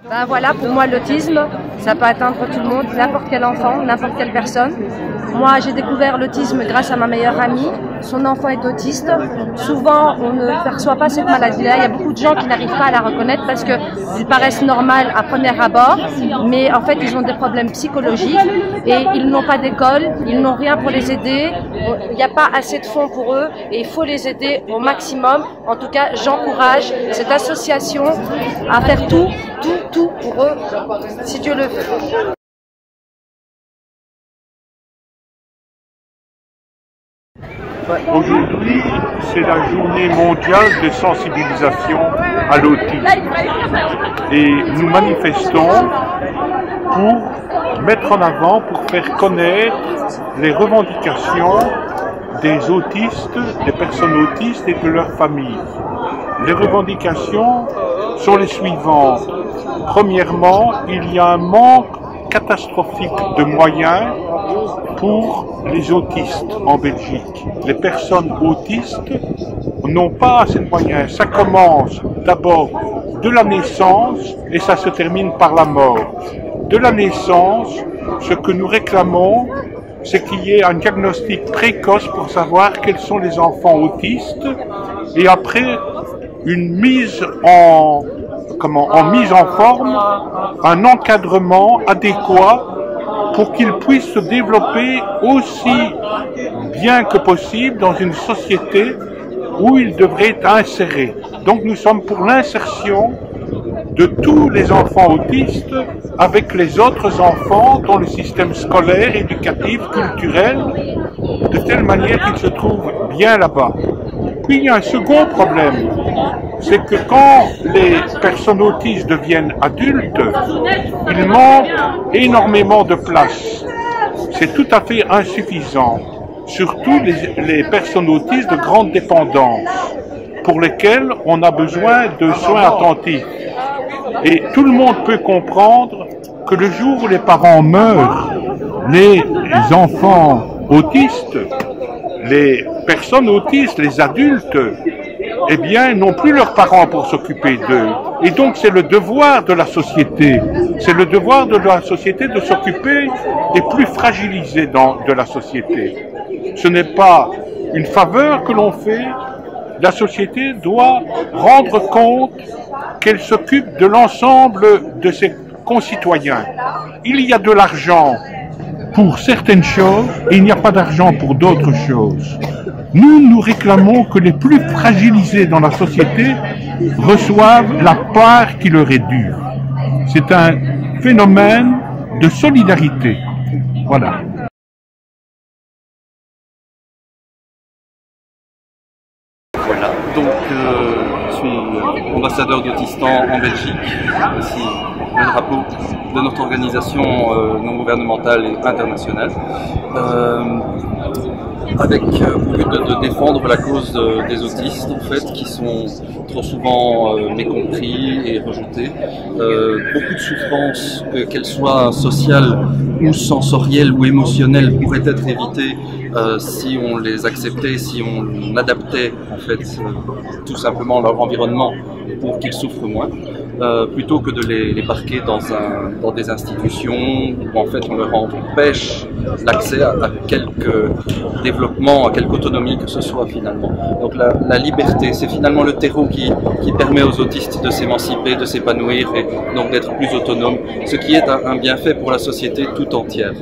Ben voilà, pour moi l'autisme, ça peut atteindre tout le monde, n'importe quel enfant, n'importe quelle personne. Moi j'ai découvert l'autisme grâce à ma meilleure amie, son enfant est autiste. Souvent on ne perçoit pas cette maladie-là, il y a beaucoup de gens qui n'arrivent pas à la reconnaître parce qu'ils paraissent normales à premier abord, mais en fait ils ont des problèmes psychologiques et ils n'ont pas d'école, ils n'ont rien pour les aider, il n'y a pas assez de fonds pour eux et il faut les aider au maximum. En tout cas j'encourage cette association à faire tout pour eux, si Dieu le veut. Aujourd'hui, c'est la journée mondiale de sensibilisation à l'autisme. Et nous manifestons pour mettre en avant, pour faire connaître les revendications des autistes, des personnes autistes et de leurs familles. Les revendications sont les suivantes. Premièrement, il y a un manque catastrophique de moyens pour les autistes en Belgique. Les personnes autistes n'ont pas assez de moyens. Ça commence d'abord de la naissance et ça se termine par la mort. De la naissance, ce que nous réclamons, c'est qu'il y ait un diagnostic précoce pour savoir quels sont les enfants autistes et après une mise en forme, un encadrement adéquat pour qu'ils puissent se développer aussi bien que possible dans une société où ils devraient être insérés. Donc nous sommes pour l'insertion de tous les enfants autistes avec les autres enfants dans le système scolaire, éducatif, culturel, de telle manière qu'ils se trouvent bien là-bas. Puis il y a un second problème, c'est que quand les personnes autistes deviennent adultes, il manque énormément de place. C'est tout à fait insuffisant, surtout les personnes autistes de grande dépendance, pour lesquelles on a besoin de soins attentifs. Et tout le monde peut comprendre que le jour où les parents meurent, les enfants autistes, les personnes autistes, les adultes, eh bien, n'ont plus leurs parents pour s'occuper d'eux. Et donc, c'est le devoir de la société. C'est le devoir de la société de s'occuper des plus fragilisés de la société. Ce n'est pas une faveur que l'on fait. La société doit rendre compte qu'elle s'occupe de l'ensemble de ses concitoyens. Il y a de l'argent pour certaines choses et il n'y a pas d'argent pour d'autres choses. Nous réclamons que les plus fragilisés dans la société reçoivent la part qui leur est due. C'est un phénomène de solidarité. Voilà. Voilà, donc je suis ambassadeur d'Autistan en Belgique, ici le drapeau de notre organisation non gouvernementale et internationale, avec pour but de défendre la cause des autistes en fait, qui sont trop souvent mécompris et rejetés. Beaucoup de souffrances, qu'elles soient sociales ou sensorielles ou émotionnelles, pourraient être évitées si on les acceptait, si on adaptait en fait tout simplement leur environnement pour qu'ils souffrent moins, plutôt que de les parquer dans des institutions où en fait on leur empêche l'accès à quelque développement, à quelque autonomie que ce soit finalement. Donc la liberté, c'est finalement le terreau qui permet aux autistes de s'émanciper, de s'épanouir et donc d'être plus autonomes, ce qui est un bienfait pour la société tout entière.